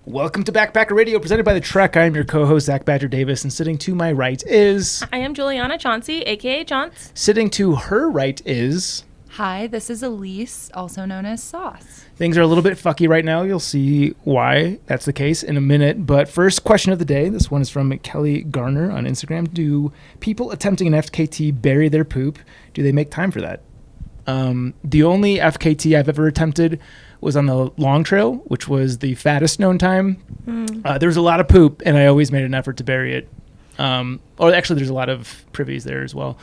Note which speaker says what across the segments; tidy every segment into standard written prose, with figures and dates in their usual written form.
Speaker 1: Welcome to Backpacker Radio, presented by The Trek. I am your co-host, Zach Badger Davis, and sitting to my right is...
Speaker 2: I am Juliana Chauncey, a.k.a. Chaunce.
Speaker 1: Sitting to her right is...
Speaker 3: Hi, this is Elise, also known as Sauce.
Speaker 1: Things are a little bit fucky right now. You'll see why that's the case in a minute. But first question of the day. This one is from Kelly Garner on Instagram. Do people attempting an FKT bury their poop? Do they make time for that? The only FKT I've ever attempted was on the long trail, which was the fattest known time. There was a lot of poop, and I always made an effort to bury it. Or actually, there's a lot of privies there as well.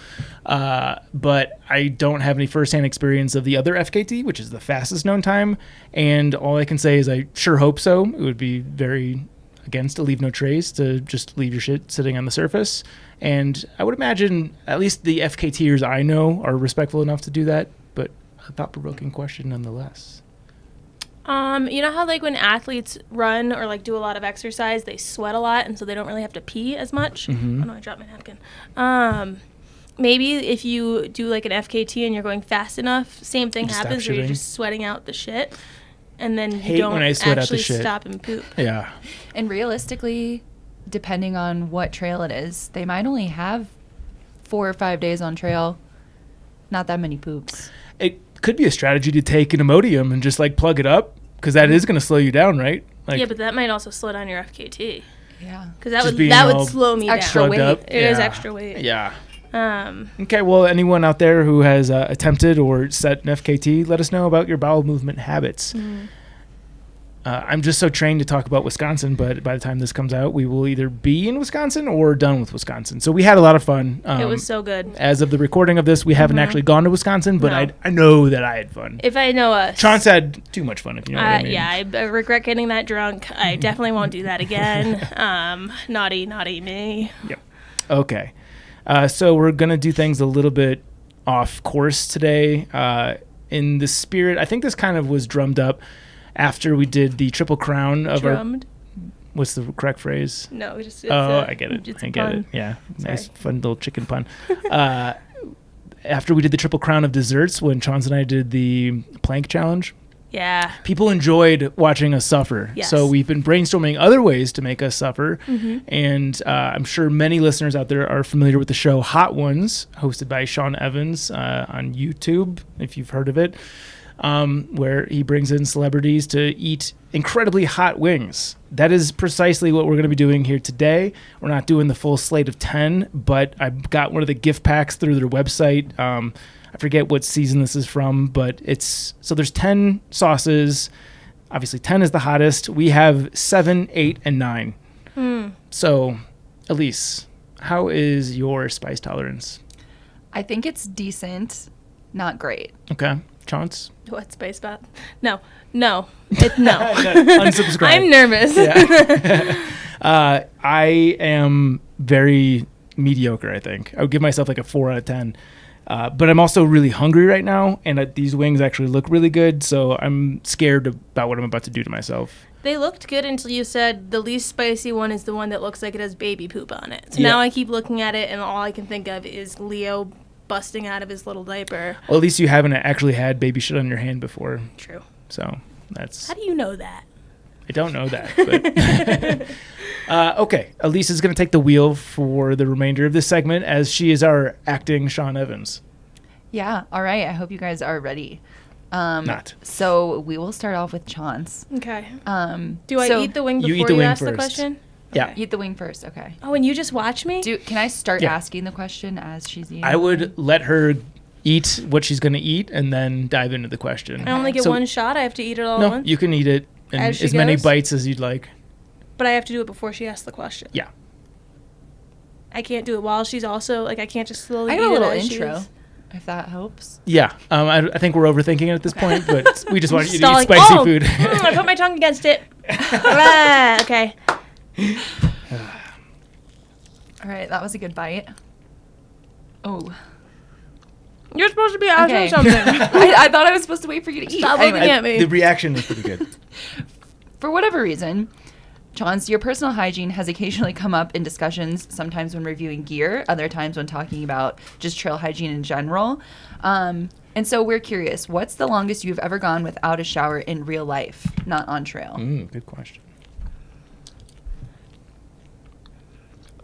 Speaker 1: But I don't have any firsthand experience of the other FKT, which is the fastest known time. And all I can say is I sure hope so. It would be very against to leave no trace, to just leave your shit sitting on the surface. And I would imagine at least the FKTers I know are respectful enough to do that. But a thought-provoking question nonetheless.
Speaker 2: You know how like when athletes run or like do a lot of exercise, they sweat a lot, and so they don't really have to pee as much.
Speaker 1: Mm-hmm.
Speaker 2: Oh no, I dropped my napkin. Maybe if you do like an FKT and you're going fast enough, same thing happens where you're just sweating out the shit, and then you don't actually stop and poop.
Speaker 1: Yeah.
Speaker 3: And realistically, depending on what trail it is, they might only have 4 or 5 days on trail. Not that many poops.
Speaker 1: It could be a strategy to take an Imodium and just like plug it up, because that is going to slow you down, right? Like,
Speaker 2: yeah, but that might also slow down your FKT.
Speaker 3: Yeah,
Speaker 2: because that would slow me
Speaker 3: extra
Speaker 2: down.
Speaker 3: weight.
Speaker 2: It is extra weight.
Speaker 1: Yeah. Okay, well, anyone out there who has attempted or set an FKT, let us know about your bowel movement habits. I'm just so trained to talk about Wisconsin, but by the time this comes out, we will either be in Wisconsin or done with Wisconsin. So we had a lot of fun.
Speaker 2: It was so good.
Speaker 1: As of the recording of this, we haven't actually gone to Wisconsin, but
Speaker 2: No.
Speaker 1: I know that I had fun.
Speaker 2: If I know us.
Speaker 1: Chaunce had too much fun, if you know what I mean.
Speaker 2: Yeah, I regret getting that drunk. I definitely won't do that again. Naughty me.
Speaker 1: Yep. Okay. So we're going to do things a little bit off course today. In the spirit, I think this kind of was drummed up after we did the Triple Crown of
Speaker 2: Drummed?
Speaker 1: What's the correct phrase?
Speaker 2: No, just
Speaker 1: I get it.
Speaker 2: It's
Speaker 1: I
Speaker 2: a
Speaker 1: get
Speaker 2: pun.
Speaker 1: it. Yeah.
Speaker 2: Sorry.
Speaker 1: Nice, fun little chicken pun. After we did the Triple Crown of desserts, when Chaunce and I did the plank challenge,
Speaker 2: Yeah.
Speaker 1: people enjoyed watching us suffer.
Speaker 2: Yes.
Speaker 1: So we've been brainstorming other ways to make us suffer. And I'm sure many listeners out there are familiar with the show Hot Ones, hosted by Sean Evans on YouTube, if you've heard of it, where he brings in celebrities to eat incredibly hot wings. That is precisely what we're going to be doing here today. We're not doing the full slate of 10, but I got one of the gift packs through their website. I forget what season this is from, but there's 10 sauces. Obviously 10 is the hottest. We have 7, 8, and 9. So, Elise, how is your spice tolerance?
Speaker 3: I think it's decent, not great.
Speaker 1: Okay. Chaunce?
Speaker 2: What space bot? No.
Speaker 1: Unsubscribe.
Speaker 2: I'm nervous.
Speaker 1: Yeah. I am very mediocre, I think. I would give myself like a 4 out of 10. But I'm also really hungry right now, and these wings actually look really good, so I'm scared about what I'm about to do to myself.
Speaker 2: They looked good until you said the least spicy one is the one that looks like it has baby poop on it. So
Speaker 1: Yeah.
Speaker 2: now I keep looking at it, and all I can think of is Leo busting out of his little diaper.
Speaker 1: Well, at least you haven't actually had baby shit on your hand before.
Speaker 2: True.
Speaker 1: So that's...
Speaker 2: How do you know that?
Speaker 1: I don't know that. But okay, Elise is going to take the wheel for the remainder of this segment, as she is our acting Sean Evans.
Speaker 3: Yeah, all right. I hope you guys are ready.
Speaker 1: Not.
Speaker 3: So we will start off with Chaunce.
Speaker 2: Okay. Do I eat the wing
Speaker 1: You
Speaker 2: before
Speaker 1: eat the
Speaker 2: you
Speaker 1: wing
Speaker 2: ask the
Speaker 1: first.
Speaker 2: question?
Speaker 1: Yeah.
Speaker 3: Eat the wing first, okay.
Speaker 2: Oh, and you just watch me?
Speaker 3: Can I start
Speaker 1: Yeah.
Speaker 3: asking the question as she's eating?
Speaker 1: I would let her eat what she's going to eat and then dive into the question.
Speaker 2: I only get
Speaker 1: So-
Speaker 2: one shot? I have to eat it all at
Speaker 1: No,
Speaker 2: once?
Speaker 1: you can eat it in
Speaker 2: As she
Speaker 1: as many
Speaker 2: goes?
Speaker 1: bites as you'd like.
Speaker 2: But I have to do it before she asks the question.
Speaker 1: Yeah.
Speaker 2: I can't do it while she's also, like, I can't just slowly
Speaker 3: I
Speaker 2: eat
Speaker 3: got a little
Speaker 2: it as
Speaker 3: intro,
Speaker 2: she's...
Speaker 3: if that helps.
Speaker 1: Yeah. I think we're overthinking it at this point, but we just want you to eat
Speaker 2: Stalling.
Speaker 1: spicy food.
Speaker 2: I put my tongue against it. Okay.
Speaker 3: All right, that was a good bite. Oh.
Speaker 2: You're supposed to be asking
Speaker 3: Okay.
Speaker 2: something.
Speaker 3: I thought I was supposed to wait for you to eat.
Speaker 2: Stop
Speaker 3: Anyway.
Speaker 2: looking at me.
Speaker 1: The reaction is pretty good.
Speaker 3: For whatever reason, Chaunce, your personal hygiene has occasionally come up in discussions, sometimes when reviewing gear, other times when talking about just trail hygiene in general. And so we're curious, what's the longest you've ever gone without a shower in real life, not on trail?
Speaker 1: Good question.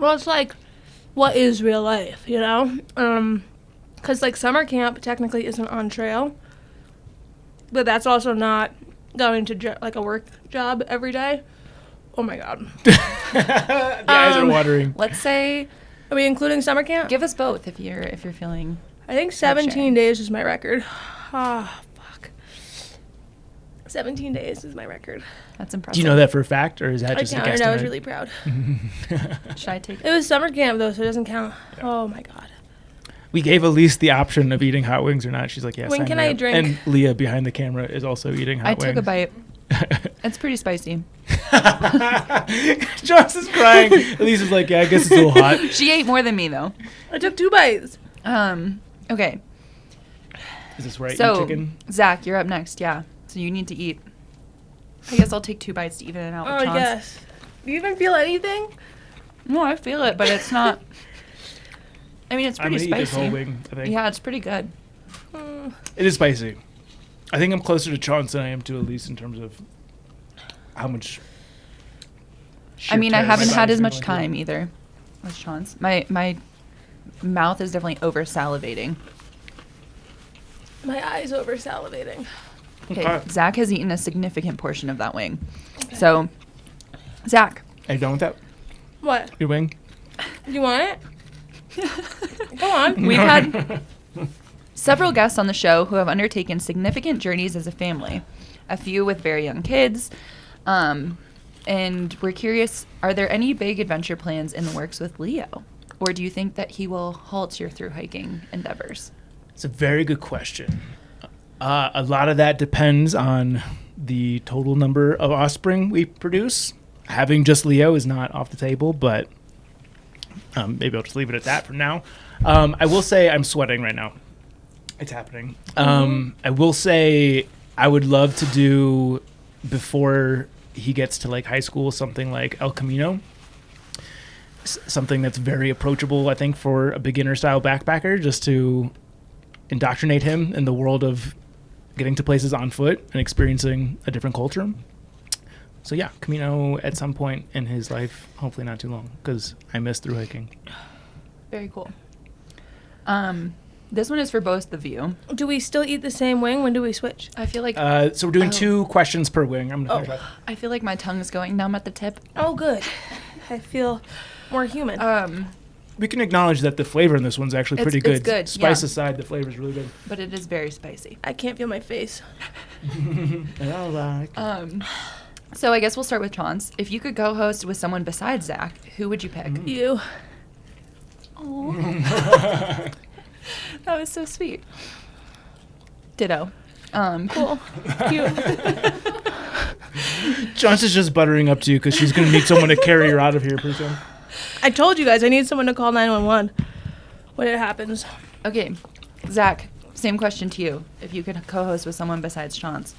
Speaker 2: Well, it's like, what is real life, you know? Because, like, summer camp technically isn't on trail. But that's also not going to, like, a work job every day. Oh, my God.
Speaker 1: The eyes are watering.
Speaker 3: Let's say...
Speaker 2: Are we including summer camp?
Speaker 3: Give us both if you're feeling...
Speaker 2: I think 17 days is my record. Ah, fuck. 17 days is my record.
Speaker 3: That's impressive.
Speaker 1: Do you know that for a fact, or is that just a guesstimate?
Speaker 2: I was really proud.
Speaker 3: Should I take it?
Speaker 2: It was summer camp, though, so it doesn't count. Yeah. Oh, my God.
Speaker 1: We gave Elise the option of eating hot wings or not. She's like, yes.
Speaker 2: When can I drink?
Speaker 1: And Leah behind the camera is also eating hot wings.
Speaker 3: I took a bite. It's pretty spicy.
Speaker 1: Chaunce is crying. Elise is like, yeah, I guess it's a little hot.
Speaker 3: She ate more than me, though.
Speaker 2: I took 2 bites.
Speaker 3: Okay.
Speaker 1: Is this right?
Speaker 3: So,
Speaker 1: chicken?
Speaker 3: Zach, you're up next. Yeah. So you need to eat. I guess I'll take 2 bites to even it out with Chaunce.
Speaker 2: Yes. Do you even feel anything?
Speaker 3: No, I feel it, but it's not. I mean, it's pretty spicy.
Speaker 1: I'm gonna eat this whole wing, I think.
Speaker 3: Yeah, it's pretty good.
Speaker 1: It is spicy. I think I'm closer to Chaunce than I am to Elise in terms of how much.
Speaker 3: I mean, I haven't had as much time either with Chaunce. My mouth is definitely over salivating.
Speaker 2: My eyes over salivating.
Speaker 3: Okay, Zach has eaten a significant portion of that wing. Okay. So, Zach.
Speaker 1: Are you done with that?
Speaker 2: What?
Speaker 1: Your wing?
Speaker 2: You want it? Go on.
Speaker 3: We've had several guests on the show who have undertaken significant journeys as a family, a few with very young kids. And we're curious, are there any big adventure plans in the works with Leo? Or do you think that he will halt your through hiking endeavors?
Speaker 1: It's a very good question. A lot of that depends on the total number of offspring we produce. Having just Leo is not off the table, but maybe I'll just leave it at that for now. I will say I'm sweating right now. It's happening. I will say I would love to do, before he gets to like high school, something like El Camino. Something that's very approachable, I think, for a beginner style backpacker, just to indoctrinate him in the world of getting to places on foot and experiencing a different culture. So yeah, Camino at some point in his life, hopefully not too long, because I miss through hiking.
Speaker 3: Very cool. This one is for both of you.
Speaker 2: Do we still eat the same wing? When do we switch?
Speaker 3: I feel like...
Speaker 1: so we're doing 2 questions per wing. I'm gonna finish up.
Speaker 3: I feel like my tongue is going numb at the tip.
Speaker 2: Oh, good. I feel more human.
Speaker 1: We can acknowledge that the flavor in this one's actually pretty good.
Speaker 3: It's good,
Speaker 1: Spice aside, the flavor's really good.
Speaker 3: But it is very spicy.
Speaker 2: I can't feel my face.
Speaker 3: So I guess we'll start with Chaunce. If you could co-host with someone besides Zach, who would you pick?
Speaker 2: You.
Speaker 3: Oh. That was so sweet. Ditto.
Speaker 2: Cool. Cute.
Speaker 1: Chaunce is just buttering up to you because she's going to need someone to carry her out of here pretty soon.
Speaker 2: I told you guys I need someone to call 911 when it happens.
Speaker 3: Okay. Zach, same question to you. If you could co-host with someone besides Chaunce,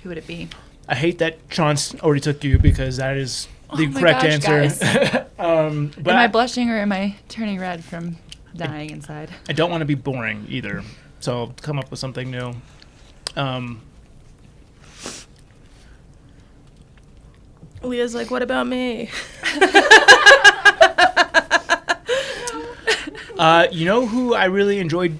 Speaker 3: who would it be?
Speaker 1: I hate that Chaunce already took you because that is the correct answer.
Speaker 3: But am I blushing or am I turning red from dying inside?
Speaker 1: I don't want to be boring either, so I'll come up with something new.
Speaker 2: Leah's like, what about me?
Speaker 1: You know who I really enjoyed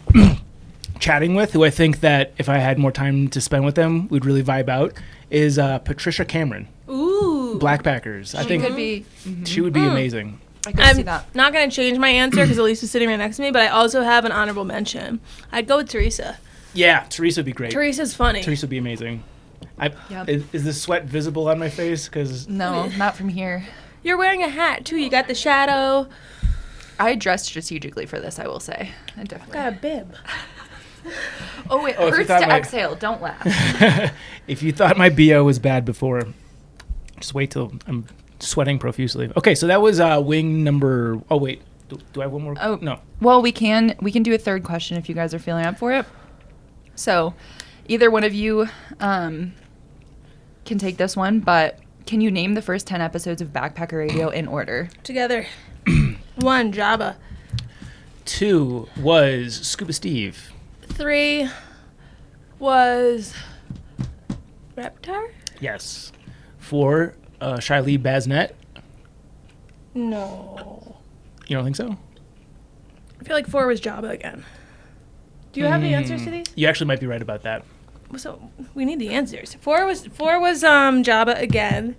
Speaker 1: chatting with, who I think that if I had more time to spend with them, we'd really vibe out, is Patricia Cameron.
Speaker 2: Ooh.
Speaker 1: Blackpackers. I think
Speaker 3: could be.
Speaker 1: She would be amazing.
Speaker 3: I could see that.
Speaker 2: I'm not going to change my answer because Elise is sitting right next to me, but I also have an honorable mention. I'd go with Teresa.
Speaker 1: Yeah, Teresa would be great.
Speaker 2: Teresa's funny.
Speaker 1: Teresa would be amazing. Is the sweat visible on my face? Cause
Speaker 3: no, not from here.
Speaker 2: You're wearing a hat, too. You got the shadow.
Speaker 3: I dressed strategically for this, I will say. I definitely
Speaker 2: got a bib.
Speaker 3: Oh, it hurts to exhale. Don't laugh.
Speaker 1: If you thought my BO was bad before, just wait till I'm sweating profusely. Okay, so that was wing number... Oh, wait. Do I have one more?
Speaker 3: Oh,
Speaker 1: no.
Speaker 3: Well, we can do a third question if you guys are feeling up for it. So, either one of you can take this one, but can you name the first 10 episodes of Backpacker Radio in order?
Speaker 2: Together. 1, Jabba.
Speaker 1: 2 was Scuba Steve.
Speaker 2: 3 was Reptar?
Speaker 1: Yes. 4, Shiley Basnet.
Speaker 2: No.
Speaker 1: You don't think so?
Speaker 2: I feel like 4 was Jabba again. Do you have the answers to these?
Speaker 1: You actually might be right about that.
Speaker 2: So we need the answers. 4 was Jabba again.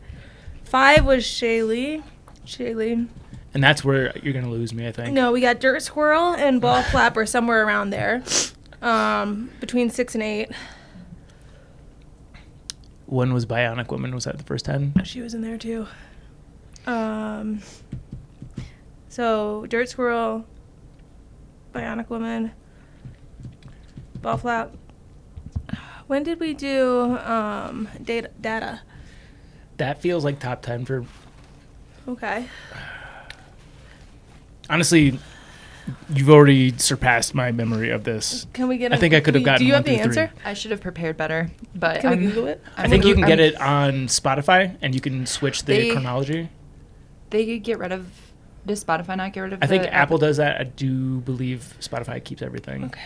Speaker 2: 5 was Shaylee.
Speaker 1: And that's where you're going to lose me, I think.
Speaker 2: No, we got Dirt Squirrel and Ball Flapper somewhere around there. Between 6 and 8.
Speaker 1: When was Bionic Woman? Was that the first 10?
Speaker 2: She was in there too. So Dirt Squirrel, Bionic Woman, Ball Flap. When did we do data?
Speaker 1: That feels like top 10 for...
Speaker 2: Okay.
Speaker 1: Honestly, you've already surpassed my memory of this.
Speaker 2: Can we get?
Speaker 1: I think I could have gotten.
Speaker 2: Do you have
Speaker 1: 1
Speaker 2: the
Speaker 1: through 3.
Speaker 2: answer?
Speaker 3: I should have prepared better, but
Speaker 2: Can we Google it?
Speaker 1: I think you can get it on Spotify, and you can switch the chronology.
Speaker 3: They could get rid of. Does Spotify not get rid of?
Speaker 1: I think Apple does that. I do believe Spotify keeps everything.
Speaker 2: Okay.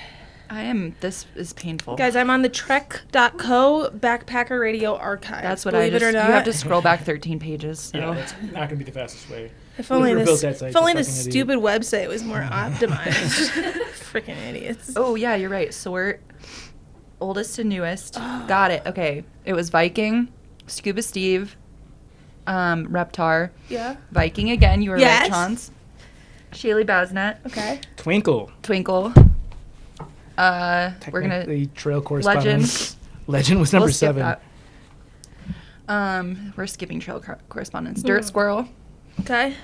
Speaker 3: This is painful.
Speaker 2: Guys, I'm on the Trek.co Backpacker Radio Archive.
Speaker 3: That's what
Speaker 2: Believe
Speaker 3: I just.
Speaker 2: it or not.
Speaker 3: You have to scroll back 13 pages. So.
Speaker 1: Yeah, that's not going to be the fastest way.
Speaker 2: If only
Speaker 1: Whoever
Speaker 2: this,
Speaker 1: built that site's
Speaker 2: if only
Speaker 1: a
Speaker 2: this
Speaker 1: fucking
Speaker 2: stupid website was more optimized. Freaking idiots.
Speaker 3: Oh yeah, you're right. Sort. Oldest to newest. Got it. Okay. It was Viking, Scuba Steve, Reptar.
Speaker 2: Yeah.
Speaker 3: Viking again. You were
Speaker 2: Yes.
Speaker 3: right, Chaunce. Shaylee Basnet.
Speaker 2: Okay.
Speaker 1: Twinkle.
Speaker 3: We're gonna
Speaker 1: The trail correspondence. Legend was number
Speaker 3: we'll skip
Speaker 1: 7.
Speaker 3: that. We're skipping trail correspondence. Dirt Squirrel.
Speaker 2: Okay.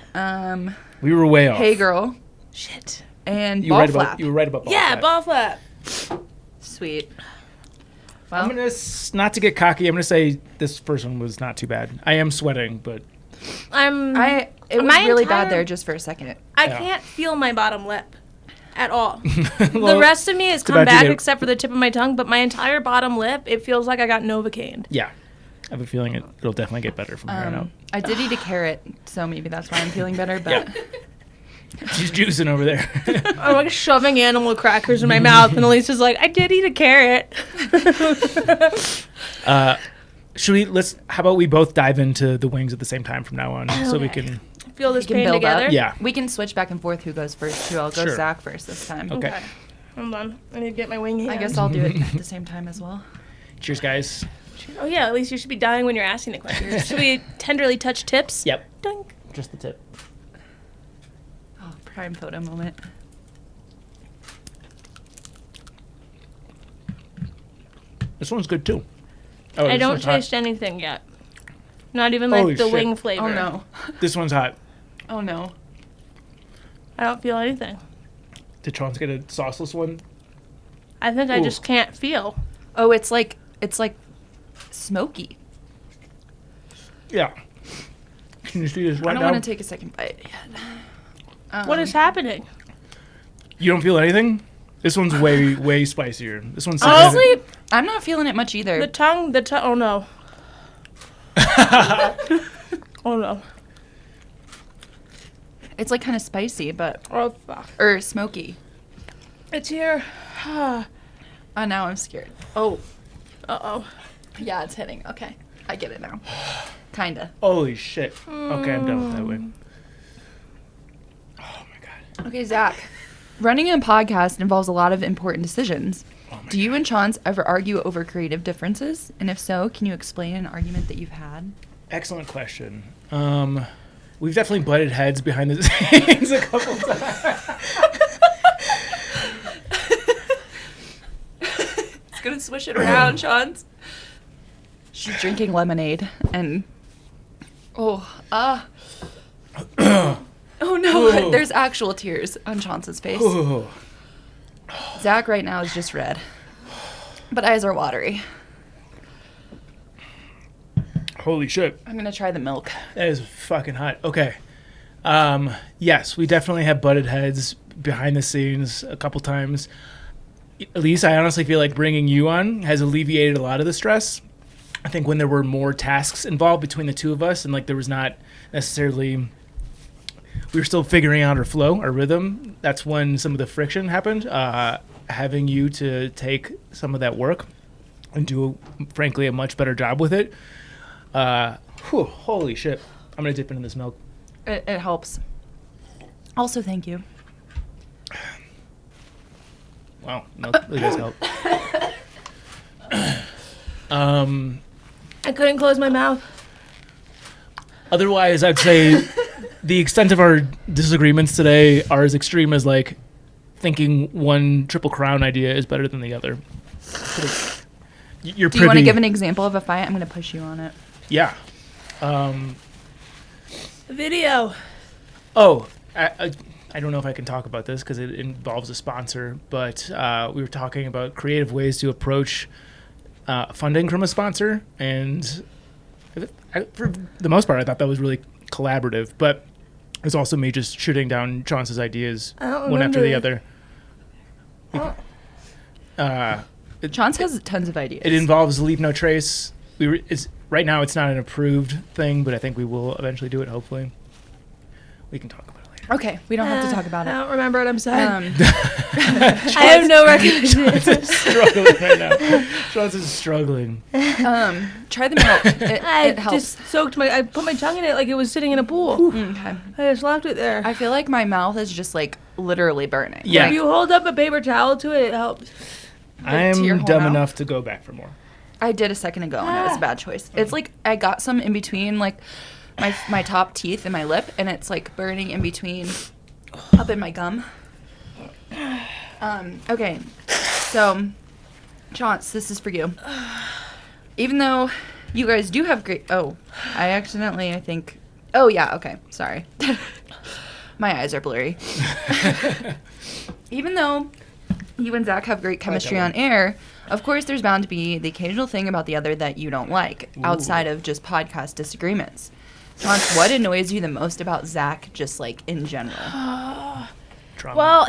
Speaker 1: We were way off.
Speaker 3: Hey Girl.
Speaker 2: Shit.
Speaker 3: And
Speaker 1: You
Speaker 3: Ball
Speaker 1: were right
Speaker 3: Flap.
Speaker 1: about. You were right about. Ball
Speaker 2: Yeah,
Speaker 1: Flap.
Speaker 2: Ball Flap.
Speaker 3: Sweet.
Speaker 1: I'm
Speaker 3: Well,
Speaker 1: gonna not to get cocky. I'm gonna say this first one was not too bad. I am sweating, but
Speaker 3: it was
Speaker 2: my
Speaker 3: really
Speaker 2: entire-
Speaker 3: bad there just for a second.
Speaker 2: I
Speaker 1: Yeah.
Speaker 2: can't feel my bottom lip at all.
Speaker 1: Well,
Speaker 2: The rest of me has
Speaker 1: too
Speaker 2: come
Speaker 1: bad you
Speaker 2: back
Speaker 1: did-
Speaker 2: except for the tip of my tongue, but my entire bottom lip, it feels like I got Novocaine.
Speaker 1: yeah, I have a feeling it'll definitely get better from here on out.
Speaker 3: I did eat a carrot, so maybe that's why I'm feeling better. But
Speaker 1: She's juicing over there.
Speaker 2: I'm like shoving animal crackers in my mouth, and Elise is like, I did eat a carrot.
Speaker 1: Should we? How about we both dive into the wings at the same time from now on, so we
Speaker 2: Okay.
Speaker 1: can.
Speaker 2: Feel this
Speaker 3: we can
Speaker 2: pain
Speaker 3: build
Speaker 2: together?
Speaker 3: up.
Speaker 1: Yeah.
Speaker 3: We can switch back and forth who goes first too. I'll go
Speaker 1: Sure.
Speaker 3: Zach first this time.
Speaker 1: Okay.
Speaker 2: Hold on. I need to get my wing hand.
Speaker 3: I guess I'll do it at the same time as well.
Speaker 1: Cheers, guys.
Speaker 2: Oh, yeah, at least you should be dying when you're asking the questions. Should we tenderly touch tips?
Speaker 1: Yep.
Speaker 2: Dunk.
Speaker 1: Just the tip.
Speaker 3: Oh, prime photo moment.
Speaker 1: This one's good too. Oh,
Speaker 2: I
Speaker 1: this
Speaker 2: don't
Speaker 1: one's hot.
Speaker 2: taste anything yet. Not even like
Speaker 1: Holy
Speaker 2: the
Speaker 1: shit.
Speaker 2: wing flavor.
Speaker 3: Oh no.
Speaker 1: This one's hot.
Speaker 3: Oh no.
Speaker 2: I don't feel anything.
Speaker 1: Did Chaunce get a sauceless one?
Speaker 2: I think I
Speaker 1: Ooh.
Speaker 2: just can't feel.
Speaker 3: Oh, it's like smoky.
Speaker 1: Yeah. Can you see this
Speaker 3: I
Speaker 1: right
Speaker 3: don't
Speaker 1: now?
Speaker 3: want to take a second bite yet.
Speaker 2: What is happening?
Speaker 1: You don't feel anything? This one's way spicier. This one's
Speaker 2: Honestly,
Speaker 3: I'm not feeling it much either.
Speaker 2: the tongue, oh no. Oh no.
Speaker 3: It's like kind of spicy, but
Speaker 2: Oh fuck.
Speaker 3: or smoky.
Speaker 2: It's here.
Speaker 3: Oh, now I'm scared. Oh,
Speaker 2: Uh-oh.
Speaker 3: yeah, it's hitting. Okay, I get it now. Kinda.
Speaker 1: Holy shit. Okay, I'm done with that wing. Oh my god.
Speaker 3: Okay, Zach. Running a podcast involves a lot of important decisions. Do you and Chaunce ever argue over creative differences? And if so, can you explain an argument that you've had?
Speaker 1: Excellent question. We've definitely butted heads behind the scenes a couple times.
Speaker 3: It's gonna swish it around, Chaunce. She's drinking lemonade and oh no,
Speaker 1: Ooh.
Speaker 3: there's actual tears on Chaunce's face.
Speaker 1: Ooh.
Speaker 3: Zach right now is just red, but eyes are watery.
Speaker 1: Holy shit.
Speaker 3: I'm gonna try the milk.
Speaker 1: That is fucking hot. Okay. Yes, we definitely have butted heads behind the scenes a couple times. Elise, I honestly feel like bringing you on has alleviated a lot of the stress. I think when there were more tasks involved between the two of us and like there was not necessarily, we were still figuring out our flow, our rhythm. That's when some of the friction happened. Having you to take some of that work and do, frankly, a much better job with it. Holy shit. I'm going to dip into this milk.
Speaker 3: It helps. Also, thank you.
Speaker 1: Wow, no, it does help.
Speaker 2: I couldn't close my mouth.
Speaker 1: Otherwise, I'd say the extent of our disagreements today are as extreme as like thinking one Triple Crown idea is better than the other. You're
Speaker 3: Do you want to give an example of a fight? I'm going to push you on it.
Speaker 1: Yeah.
Speaker 2: Video.
Speaker 1: Oh, I don't know if I can talk about this because it involves a sponsor, but we were talking about creative ways to approach funding from a sponsor, and for the most part, I thought that was really collaborative, but it was also me just shooting down Chaunce's ideas one after the other.
Speaker 3: Chaunce has tons of ideas.
Speaker 1: It involves Leave No Trace. Right now, it's not an approved thing, but I think we will eventually do it, hopefully. We can talk about it later.
Speaker 3: Okay, we don't have to talk about
Speaker 2: I
Speaker 3: it.
Speaker 2: don't remember it. I'm sorry. I have no recollection.
Speaker 1: Chaunce is struggling right now. Chaunce is struggling.
Speaker 3: Try the milk. It helps.
Speaker 2: Just I put my tongue in it like it was sitting in a pool.
Speaker 3: Okay.
Speaker 2: I just left it there.
Speaker 3: I feel like my mouth is just like literally burning.
Speaker 1: Yeah.
Speaker 2: If you hold up a paper towel to it, it helps.
Speaker 3: to your
Speaker 1: I'm
Speaker 3: whole
Speaker 1: dumb
Speaker 3: mouth?
Speaker 1: enough to go back for more.
Speaker 3: I did a second ago, and it was a bad choice. It's like I got some in between, like my top teeth and my lip, and it's like burning in between, up in my gum. Okay, so Chaunce, this is for you. Even though you guys do have great, I think. Oh yeah, okay, sorry. My eyes are blurry. Even though you and Zach have great chemistry on air, of course there's bound to be the occasional thing about the other that you don't like, outside of just podcast disagreements. Chaunce, what annoys you the most about Zach, just like in general?
Speaker 1: Trauma.
Speaker 2: Well,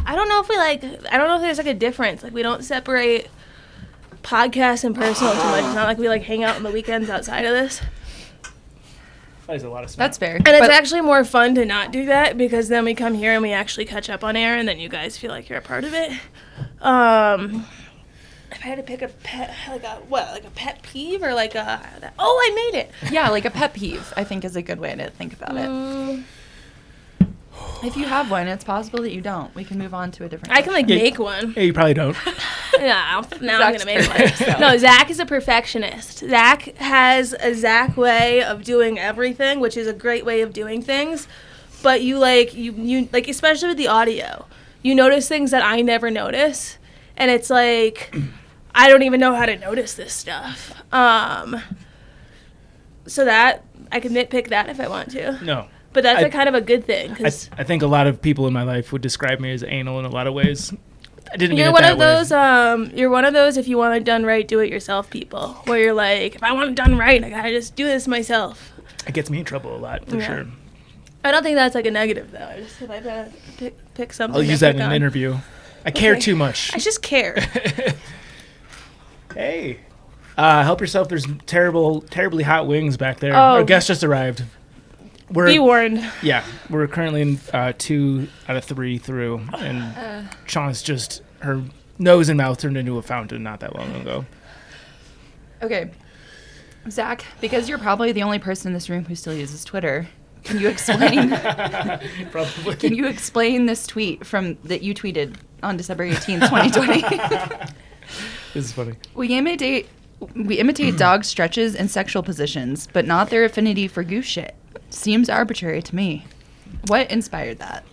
Speaker 2: I don't know if there's like a difference. Like we don't separate podcast and personal too much. It's not like we like hang out on the weekends outside of this.
Speaker 1: That is a lot of smell.
Speaker 3: That's fair.
Speaker 2: And it's actually more fun to not do that because then we come here and we actually catch up on air and then you guys feel like you're a part of it. If I had to pick a pet, like a pet peeve or like I made it.
Speaker 3: Yeah, like a pet peeve, I think is a good way to think about it. If you have one, it's possible that you don't. We can move on to a different
Speaker 2: I can like make one.
Speaker 1: Yeah, you probably don't.
Speaker 2: Yeah, now I'm gonna make one. No, Zach is a perfectionist. Zach has a Zach way of doing everything, which is a great way of doing things. But you like especially with the audio, you notice things that I never notice, and it's like I don't even know how to notice this stuff. So that I can nitpick that if I want to.
Speaker 1: No.
Speaker 2: But that's kind of a good thing. Cause
Speaker 1: I think a lot of people in my life would describe me as anal in a lot of ways. I didn't mean
Speaker 2: you're
Speaker 1: it
Speaker 2: one
Speaker 1: that
Speaker 2: of
Speaker 1: way.
Speaker 2: those. You're one of those if you want it done right, do it yourself people. Where you're like, if I want it done right, I gotta just do this myself.
Speaker 1: It gets me in trouble a lot, for sure.
Speaker 2: I don't think that's like a negative though. I just if I gotta pick something.
Speaker 1: I'll use that in an interview. I care too much.
Speaker 2: I just care.
Speaker 1: Hey. Help yourself. There's terribly hot wings back there.
Speaker 2: Oh.
Speaker 1: Our guest just arrived.
Speaker 2: Be warned.
Speaker 1: Yeah, we're currently in 2 out of 3 through, and Chaunce just, her nose and mouth turned into a fountain not that long ago.
Speaker 3: Okay. Zach, because you're probably the only person in this room who still uses Twitter, can you explain
Speaker 1: Probably.
Speaker 3: Can you explain this tweet that you tweeted on December 18th, 2020?
Speaker 1: This is funny.
Speaker 3: We imitate dog stretches and sexual positions, but not their affinity for goose shit. Seems arbitrary to me. What inspired that?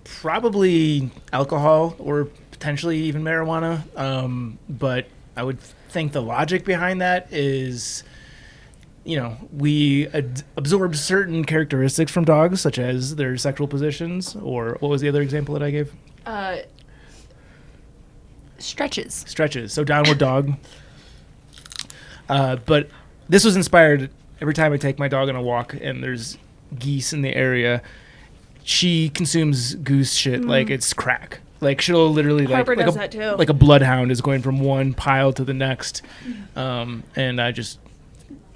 Speaker 1: Probably alcohol or potentially even marijuana. But I would think the logic behind that is, we absorb certain characteristics from dogs, such as their sexual positions, or what was the other example that I gave?
Speaker 3: Stretches.
Speaker 1: So downward dog. But this was inspired every time I take my dog on a walk and there's geese in the area. She consumes goose shit like it's crack. Like she'll literally
Speaker 2: Harper does that too.
Speaker 1: Like a bloodhound is going from one pile to the next. And I just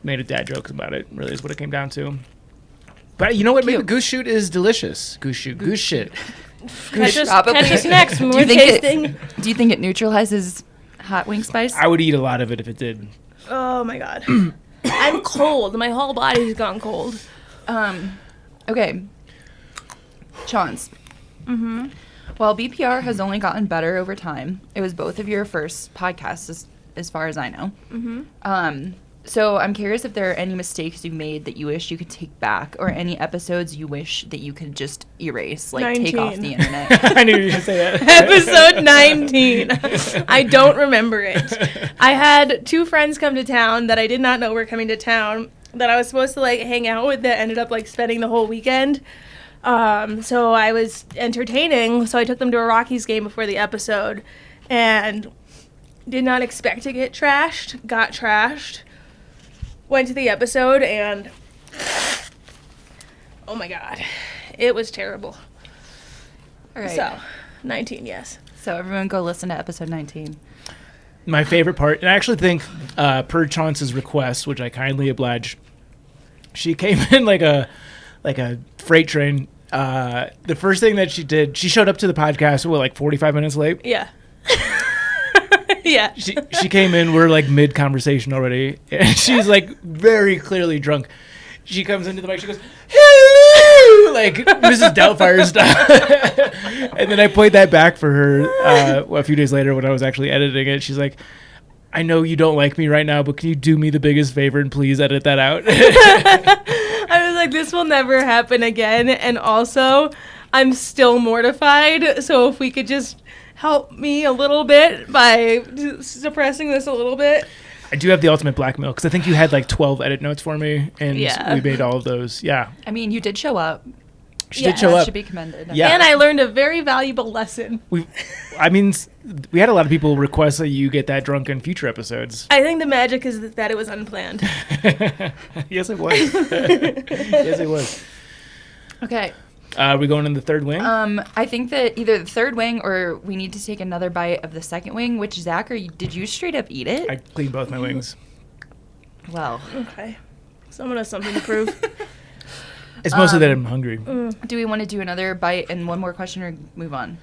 Speaker 1: made a dad joke about it. Really is what it came down to. But you know what? Maybe goose shoot is delicious. Goose shit.
Speaker 2: Catch us next.
Speaker 3: Do you think it neutralizes hot wing spice?
Speaker 1: I would eat a lot of it if it did.
Speaker 2: Oh my god. I'm cold. My whole body's gone cold.
Speaker 3: Okay. Chaunce.
Speaker 2: Mm-hmm.
Speaker 3: While BPR has only gotten better over time, it was both of your first podcasts, as far as I know.
Speaker 2: Mm-hmm.
Speaker 3: So I'm curious if there are any mistakes you've made that you wish you could take back, or any episodes you wish that you could just erase, like take off
Speaker 2: 19.
Speaker 3: the internet.
Speaker 1: I knew you were going to say that.
Speaker 2: Episode 19. I don't remember it. I had 2 friends come to town that I did not know were coming to town that I was supposed to like hang out with that ended up like spending the whole weekend. So I was entertaining. So I took them to a Rockies game before the episode and did not expect to get trashed. Got trashed. Went to the episode and oh my God, it was terrible.
Speaker 3: All right.
Speaker 2: So 19, yes.
Speaker 3: So everyone go listen to episode 19.
Speaker 1: My favorite part, and I actually think per Chaunce's request, which I kindly obliged, she came in like a freight train. The first thing that she did, she showed up to the podcast, like 45 minutes late?
Speaker 2: Yeah. Yeah.
Speaker 1: She came in, we're like mid-conversation already, and she's like very clearly drunk. She comes into the mic, she goes, hello, like Mrs. Doubtfire style. And then I played that back for her a few days later when I was actually editing it. She's like, I know you don't like me right now, but can you do me the biggest favor and please edit that out?
Speaker 2: I was like, this will never happen again. And also, I'm still mortified. So if we could just help me a little bit by suppressing this a little bit.
Speaker 1: I do have the ultimate blackmail because I think you had like 12 edit notes for me, and
Speaker 2: Yeah.
Speaker 1: we made all of those. Yeah.
Speaker 3: I mean, you did show up.
Speaker 1: She
Speaker 2: Yeah.
Speaker 1: did show
Speaker 3: That
Speaker 1: up.
Speaker 3: should be commended.
Speaker 1: Yeah.
Speaker 2: And I learned a very valuable lesson.
Speaker 1: We had a lot of people request that you get that drunk in future episodes.
Speaker 2: I think the magic is that it was unplanned.
Speaker 1: Yes, it was. Yes, it was.
Speaker 3: Okay.
Speaker 1: Are we going in the third wing?
Speaker 3: I think that either the third wing or we need to take another bite of the second wing, which, Zach, did you straight up eat it?
Speaker 1: I cleaned both my wings.
Speaker 3: Well.
Speaker 2: Okay. Someone has something to prove.
Speaker 1: It's mostly that I'm hungry.
Speaker 3: Do we want to do another bite and one more question or move on?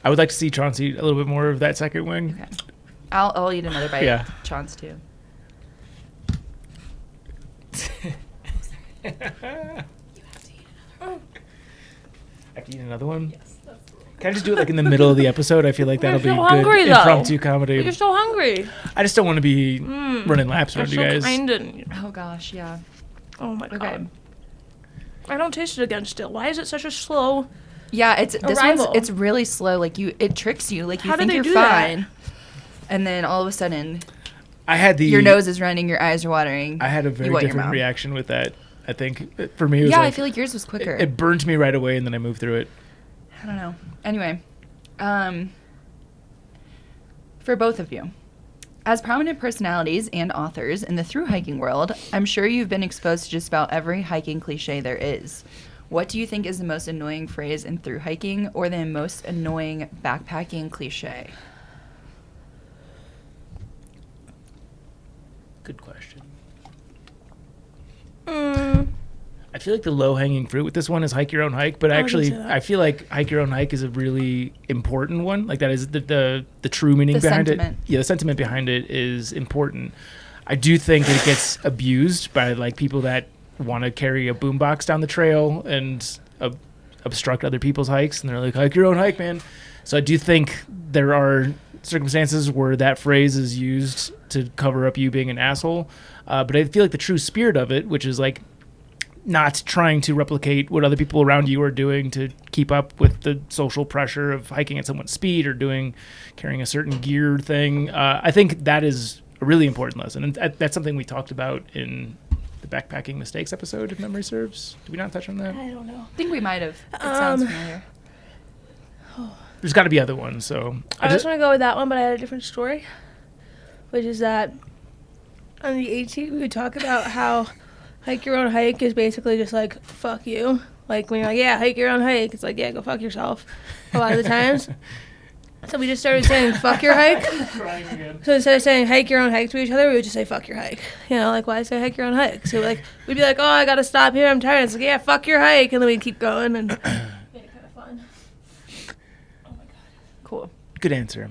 Speaker 1: I would like to see Chaunce eat a little bit more of that second wing.
Speaker 3: Okay. I'll eat another bite.
Speaker 1: Yeah.
Speaker 3: Chaunce too.
Speaker 1: I have to eat another one? Yes. Can I just do it like in the middle of the episode? I feel like that'll be
Speaker 2: so
Speaker 1: good
Speaker 2: hungry, though.
Speaker 1: impromptu comedy.
Speaker 2: You're so hungry.
Speaker 1: I just don't want to be running laps around you guys.
Speaker 2: Kind and,
Speaker 3: Oh gosh, yeah.
Speaker 2: oh my God.
Speaker 3: Okay.
Speaker 2: I don't taste it again still. Why is it such a slow?
Speaker 3: Yeah, this
Speaker 2: Arrival.
Speaker 3: it's really slow. Like it tricks you. Like you
Speaker 2: How do
Speaker 3: think
Speaker 2: they
Speaker 3: you're
Speaker 2: do that?
Speaker 3: fine, and then all of a sudden
Speaker 1: I had
Speaker 3: your nose is running, your eyes are watering.
Speaker 1: I had a
Speaker 3: you
Speaker 1: very
Speaker 3: wet your
Speaker 1: different
Speaker 3: mouth.
Speaker 1: reaction with that. I think for me it was
Speaker 3: Yeah,
Speaker 1: like,
Speaker 3: I feel like yours was quicker.
Speaker 1: it burned me right away and then I moved through it.
Speaker 3: I don't know. Anyway, for both of you, as prominent personalities and authors in the thru hiking world, I'm sure you've been exposed to just about every hiking cliche there is. What do you think is the most annoying phrase in thru hiking, or the most annoying backpacking cliche?
Speaker 1: Good question.
Speaker 2: Mm,
Speaker 1: I feel like the low-hanging fruit with this one is hike your own hike, but
Speaker 2: I would
Speaker 1: actually
Speaker 2: say that.
Speaker 1: I feel like hike your own hike is a really important one. Like that is the true meaning
Speaker 3: The
Speaker 1: behind
Speaker 3: sentiment.
Speaker 1: it. Yeah, the sentiment behind it is important. I do think that it gets abused by like people that want to carry a boombox down the trail and obstruct other people's hikes, and they're like, hike your own hike, man. So I do think there are circumstances where that phrase is used to cover up you being an asshole. But I feel like the true spirit of it, which is like not trying to replicate what other people around you are doing to keep up with the social pressure of hiking at someone's speed or carrying a certain gear thing. I think that is a really important lesson. And that's something we talked about in the backpacking mistakes episode, if memory serves. Did we not touch on that?
Speaker 2: I don't know.
Speaker 3: I think we might have. It sounds familiar.
Speaker 1: There's got to be other ones. So
Speaker 2: I just want to go with that one, but I had a different story, which is that on the 18th we would talk about how hike your own hike is basically just like fuck you. Like when you're like, yeah, hike your own hike, it's like, yeah, go fuck yourself. A lot of the times. So we just started saying fuck your hike.
Speaker 1: crying again.
Speaker 2: So instead of saying hike your own hike to each other, we would just say fuck your hike. You know, like why say hike your own hike? So like we'd be like, oh, I gotta stop here, I'm tired. It's like, yeah, fuck your hike, and then we'd keep going and yeah, kind of fun. Oh my God.
Speaker 3: Cool.
Speaker 1: Good answer.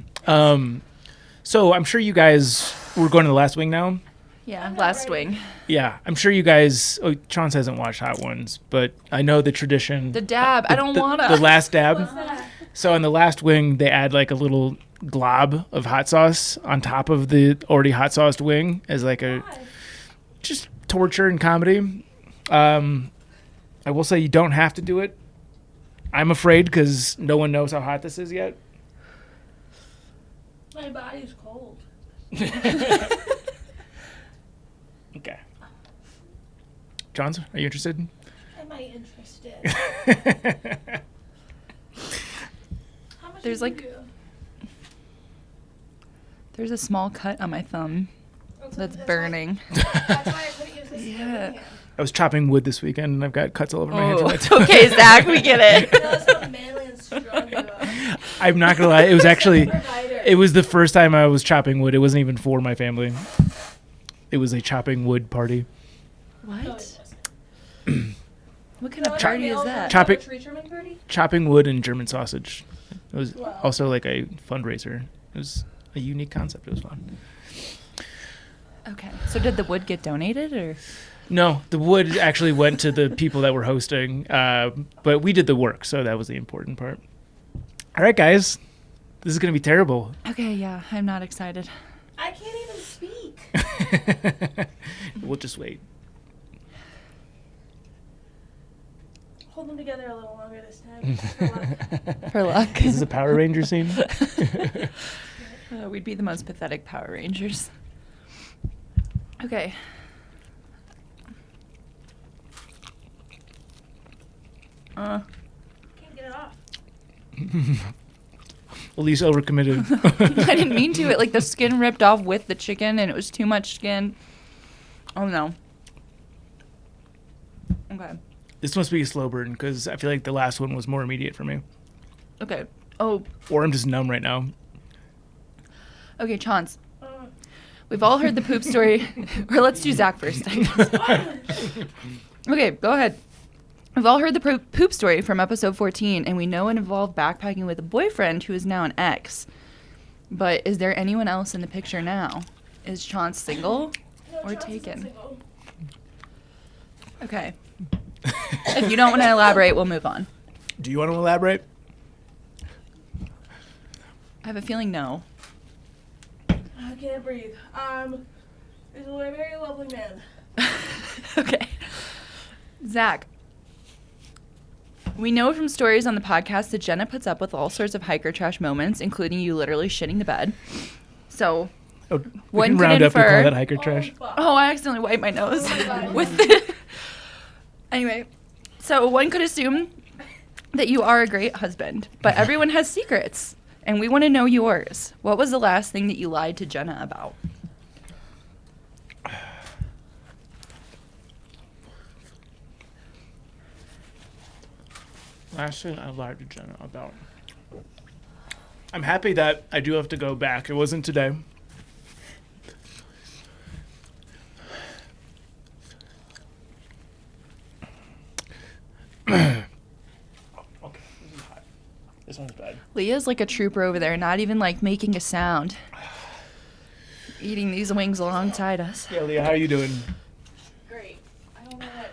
Speaker 1: So I'm sure you guys, we're going to the last wing now.
Speaker 3: Yeah,
Speaker 2: I'm not
Speaker 3: last
Speaker 2: ready.
Speaker 3: wing.
Speaker 1: Yeah, I'm sure you guys. Oh, Chaunce hasn't watched Hot Ones, but I know the tradition.
Speaker 3: The dab. I don't wanna.
Speaker 1: The last dab.
Speaker 2: What's that?
Speaker 1: So in the last wing, they add like a little glob of hot sauce on top of the already hot sauced wing as like a
Speaker 2: Why?
Speaker 1: just torture and comedy. I will say you don't have to do it. I'm afraid because no one knows how hot this is yet.
Speaker 2: My body's cold.
Speaker 1: Okay. Chaunce, are you interested?
Speaker 2: Am I interested? How much
Speaker 3: There's
Speaker 2: did you
Speaker 3: like-
Speaker 2: do?
Speaker 3: There's a small cut on my thumb that's burning.
Speaker 2: That's why I couldn't use this.
Speaker 3: Yeah.
Speaker 1: I was chopping wood this weekend and I've got cuts all over my hands.
Speaker 3: Oh,
Speaker 1: from it.
Speaker 3: okay, Zach, we get it.
Speaker 2: That's how manly and strong you are.
Speaker 1: I'm not gonna lie, it was actually
Speaker 2: Provider.
Speaker 1: it was the first time I was chopping wood. It wasn't even for my family. It was a chopping wood party.
Speaker 2: No, it
Speaker 3: What?
Speaker 2: wasn't.
Speaker 3: What kind of
Speaker 2: No, it's
Speaker 3: party
Speaker 2: a
Speaker 3: is
Speaker 2: male
Speaker 3: that?
Speaker 1: Chop it-
Speaker 2: tree trimming party?
Speaker 1: Chopping wood and German sausage. It was
Speaker 2: Wow.
Speaker 1: also like a fundraiser. It was a unique concept. It was fun.
Speaker 3: Okay. So did the wood get donated or?
Speaker 1: No, the wood actually went to the people that were hosting, but we did the work, so that was the important part. All right, guys, this is gonna be terrible.
Speaker 3: Okay, yeah, I'm not excited.
Speaker 2: I can't even speak.
Speaker 1: We'll just wait.
Speaker 2: Hold them together a little longer this time. For luck.
Speaker 3: For luck.
Speaker 1: This is a Power Ranger scene.
Speaker 3: We'd be the most pathetic Power Rangers. Okay.
Speaker 2: Can't get it off.
Speaker 1: Elise overcommitted.
Speaker 3: I didn't mean to. It like the skin ripped off with the chicken, and it was too much skin. Oh no. Okay.
Speaker 1: This must be a slow burn because I feel like the last one was more immediate for me.
Speaker 3: Okay. Oh.
Speaker 1: Or I'm just numb right now.
Speaker 3: Okay, Chaunce.
Speaker 2: Uh,
Speaker 3: We've all heard the poop story. Or let's do Zach first. Okay, go ahead. We've all heard the poop story from episode 14, and we know it involved backpacking with a boyfriend who is now an ex. But is there anyone else in the picture now? Is Chaunce single
Speaker 2: no,
Speaker 3: or
Speaker 2: Chaunce isn't
Speaker 3: taken?
Speaker 2: single.
Speaker 3: Okay. If you don't want to elaborate, we'll move on.
Speaker 1: Do you want to elaborate?
Speaker 3: I have a feeling no.
Speaker 2: I can't breathe. He's a very lovely man.
Speaker 3: Okay. Zach. We know from stories on the podcast that Jenna puts up with all sorts of hiker trash moments, including you literally shitting the bed. So,
Speaker 1: Oh, we
Speaker 3: One
Speaker 1: can
Speaker 3: could
Speaker 1: round up and call
Speaker 3: infer-
Speaker 1: that hiker trash.
Speaker 2: Fuck.
Speaker 3: oh, I accidentally wiped my nose
Speaker 2: Oh my God.
Speaker 3: with the. Anyway, so one could assume that you are a great husband, but everyone has secrets, and we want to know yours. What was the last thing that you lied to Jenna about?
Speaker 1: Last thing I lied to Jenna about. I'm happy that I do have to go back. It wasn't today. Okay, this is hot. This one's bad.
Speaker 3: Leah's like a trooper over there, not even like making a sound. Eating these wings alongside us.
Speaker 1: Yeah, Leah, how are you doing?
Speaker 2: Great. I don't know what.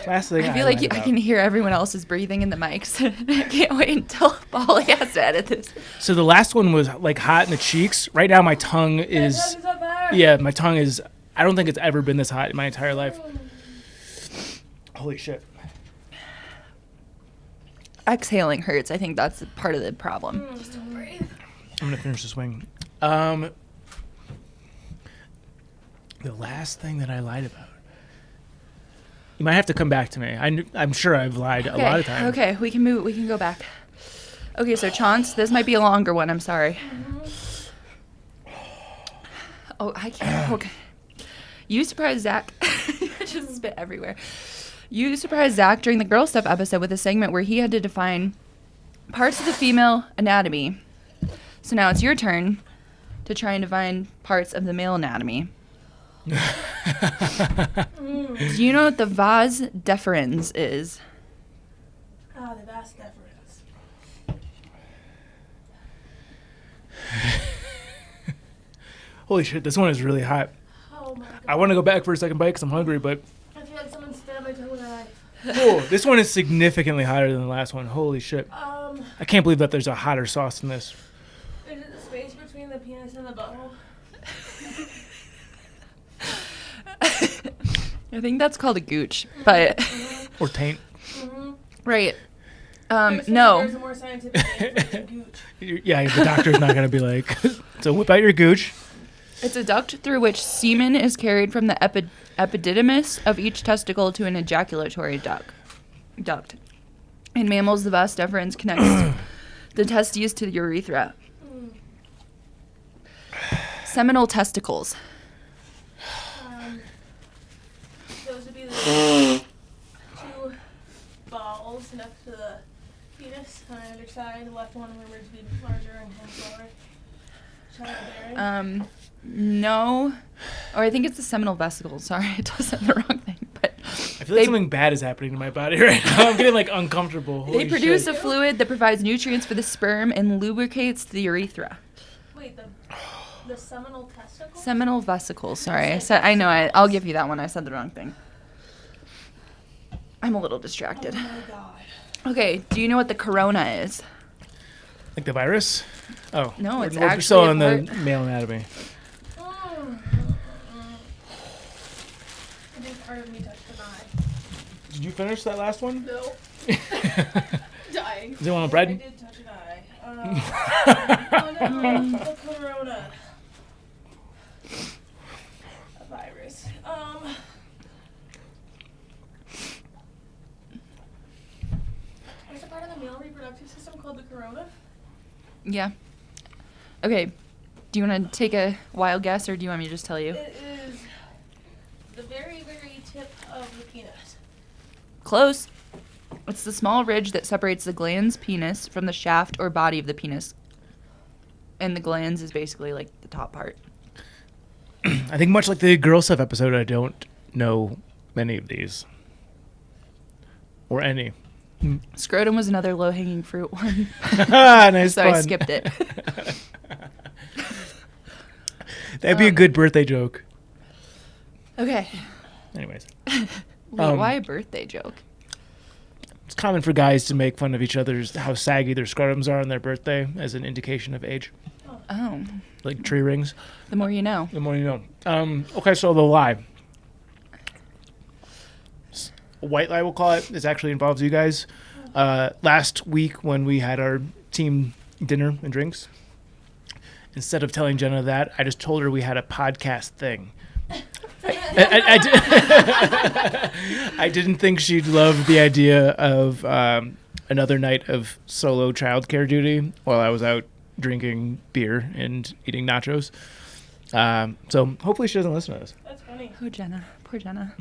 Speaker 1: Last thing
Speaker 3: I feel like
Speaker 1: lied
Speaker 3: I
Speaker 1: about.
Speaker 3: can hear everyone else's breathing in the mics. I can't wait until Polly has to edit this.
Speaker 1: So the last one was like hot in the cheeks. Right now my tongue is
Speaker 2: My tongue is on fire.
Speaker 1: yeah, my tongue is I don't think it's ever been this hot in my entire life. Holy shit.
Speaker 3: Exhaling hurts. I think that's part of the problem.
Speaker 2: Just don't breathe.
Speaker 1: I'm gonna finish this wing. The last thing that I lied about. You might have to come back to me. I'm sure I've lied a lot of times.
Speaker 3: Okay, we can move. We can go back. Okay, so Chaunce, this might be a longer one. I'm sorry. Oh, I can't. Okay. You surprised Zach. Just spit everywhere. You surprised Zach during the girl stuff episode with a segment where he had to define parts of the female anatomy. So now it's your turn to try and define parts of the male anatomy. Do you know what the vas deferens is?
Speaker 2: Ah, the vas deferens.
Speaker 1: Holy shit, this one is really hot.
Speaker 2: Oh my god.
Speaker 1: I want to go back for a second bite because I'm hungry, but
Speaker 2: I feel like someone stabbed my tongue with a knife.
Speaker 1: oh, this one is significantly hotter than the last one. Holy shit. I can't believe that there's a hotter sauce in this.
Speaker 2: Is it the space between the penis and the butthole?
Speaker 3: I think that's called a gooch, but
Speaker 1: Or taint.
Speaker 3: right.
Speaker 2: There's
Speaker 3: No.
Speaker 2: a more scientific name for gooch.
Speaker 1: Yeah, the doctor's not going to be like, so whip out your gooch.
Speaker 3: It's a duct through which semen is carried from the epididymis of each testicle to an ejaculatory duct. In mammals, the vas deferens connects the testes to the urethra. Seminal testicles.
Speaker 2: Those would be the two balls next to the penis on either side. The left one rumored to be larger and hence lower. Childbearing.
Speaker 3: No. Or I think it's the seminal vesicles. Sorry, I just said the wrong thing. But
Speaker 1: I feel like something bad is happening to my body right now. I'm getting like uncomfortable.
Speaker 3: they
Speaker 1: Holy
Speaker 3: produce
Speaker 1: shit.
Speaker 3: a fluid that provides nutrients for the sperm and lubricates the urethra.
Speaker 2: Wait, the seminal testicle?
Speaker 3: Seminal vesicles. Sorry, I'll give you that one. I said the wrong thing. I'm a little distracted.
Speaker 2: Oh my god.
Speaker 3: Okay, do you know what the corona is?
Speaker 1: Like the virus? Oh.
Speaker 3: No, it's
Speaker 1: we're
Speaker 3: actually
Speaker 1: still
Speaker 3: a
Speaker 1: in the
Speaker 3: part-
Speaker 1: male anatomy.
Speaker 2: I think part of me touched an eye.
Speaker 1: Did you finish that last one?
Speaker 2: No. Dying.
Speaker 1: Does anyone want
Speaker 2: I
Speaker 1: bread?
Speaker 2: did touch an eye. Oh no, the corona. A virus. There's a part of the male reproductive system called the corona.
Speaker 3: Yeah. Okay. Do you want to take a wild guess, or do you want me to just tell you?
Speaker 2: It is the very, very tip of the penis.
Speaker 3: Close. It's the small ridge that separates the glans penis from the shaft or body of the penis. And the glans is basically like the top part.
Speaker 1: I think much like the girl stuff episode, I don't know many of these. Or any.
Speaker 3: Scrotum was another low-hanging fruit one.
Speaker 1: Nice
Speaker 3: So
Speaker 1: fun.
Speaker 3: I skipped it.
Speaker 1: That'd be a good birthday joke.
Speaker 3: Okay.
Speaker 1: Anyways.
Speaker 3: Wait, why a birthday joke?
Speaker 1: It's common for guys to make fun of each other's how saggy their scrotums are on their birthday as an indication of age.
Speaker 3: Oh.
Speaker 1: Like tree rings.
Speaker 3: The more you know.
Speaker 1: The more you know. Okay, so the lie. A white lie, we'll call it. This actually involves you guys. Last week when we had our team dinner and drinks, instead of telling Jenna that, I just told her we had a podcast thing. I didn't think she'd love the idea of another night of solo childcare duty while I was out drinking beer and eating nachos. So hopefully she doesn't listen to this.
Speaker 2: That's funny.
Speaker 3: Oh, Jenna. Poor Jenna.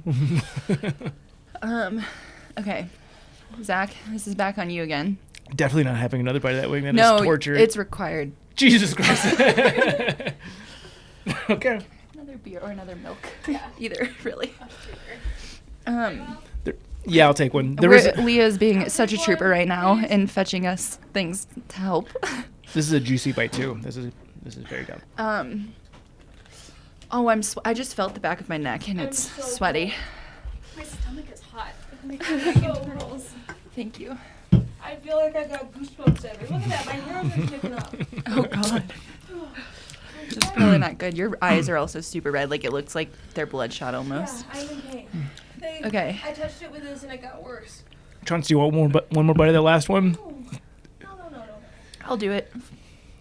Speaker 3: Okay. Zach, this is back on you again.
Speaker 1: Definitely not having another bite of that wing. That is
Speaker 3: No,
Speaker 1: torture.
Speaker 3: it's required.
Speaker 1: Jesus Christ. Okay.
Speaker 3: Another beer or another milk.
Speaker 2: Yeah.
Speaker 3: Either, really.
Speaker 1: Yeah, I'll take one.
Speaker 3: Leah's being such a trooper right now and fetching us things to help.
Speaker 1: This is a juicy bite too. This is very good.
Speaker 3: Oh, I just felt the back of my neck and it's
Speaker 2: so
Speaker 3: sweaty.
Speaker 2: My stomach is hot. So
Speaker 3: Thank you.
Speaker 2: I feel like I got goosebumps everywhere. Look at that. My hair is picking up.
Speaker 3: Oh God. It's probably not good. Your eyes are also super red. Like it looks like they're bloodshot almost.
Speaker 2: Yeah, I'm in pain.
Speaker 3: Okay.
Speaker 2: I touched it with this and it got worse.
Speaker 1: Chaunce, do you want one more bite of that last one?
Speaker 2: No.
Speaker 3: I'll do it.